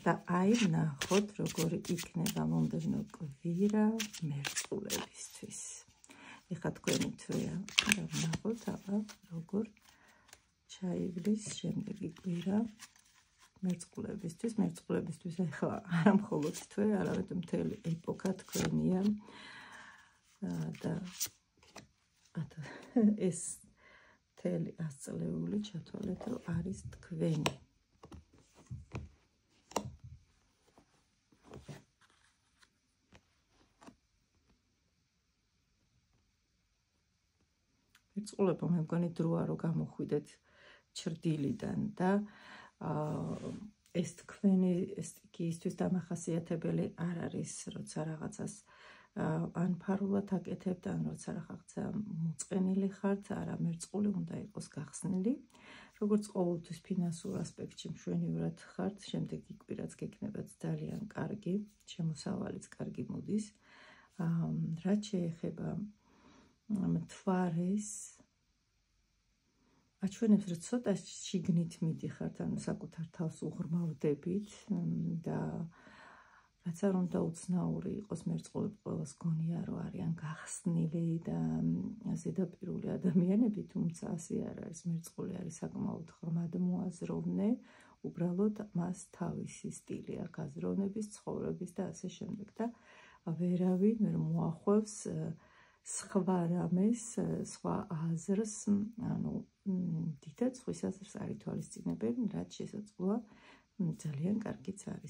და აი ნახოთ როგორი იქნება მომდევნო კვირა მერწყულებისთვის. ეხლა თქვენი თვეა და ნახოთ აბა როგორ ჩაივლის შემდეგი კვირა მერწყულებისთვის ეხლა არა მხოლოდ თვე, არამედ მთელი ეპოქა თქვენია და ეს მთელი 100 წლეული ჩათვალეთ რომ არის თქვენი. მერწყულებო მე მგონი დროა რომ გამოხვიდეთ ჩრდილიდან და ეს თქვენი სტიქიისთვის დამახასიათებელი არ არის, როცა რაღაცას ან ფარულად აკეთებთ, ან როცა რაღაცა მოწყენილი ხართ, არა მერწყული უნდა იყოს გახსნილი. როგორც ყოველთვის ფინანსურ ასპექტში მშვენივრად ხართ, შემდეგი კვირაც გექნებათ ძალიან კარგი, შემოსავალიც კარგი მოდის. რაც შეეხება მთვარეს აჩვენებს რომ ცოტა შიგნით მიდიხართ, ანუ საკუთარ თავს უღრმავდებით და რაც არ უნდა უცნაური იყოს მერწყულები ყველას გონია რომ არიან გახსნილი და ზედაპირული ადამიანები, თუმცა ასე არ არის. მერწყული არის საკმაოდ ღრმად მოაზროვნე, უბრალოდ მას თავისი სტილი აქვს აზროვნების, ცხოვრების და ასე შემდეგ და ვერავინ ვერ მოახვევს სხვა რამეს, სხვა აზრს, ანუ დიდად სხვის აზრს არ ითვალისწინებენ, რაც შესაძლოა ძალიან კარგიც არის.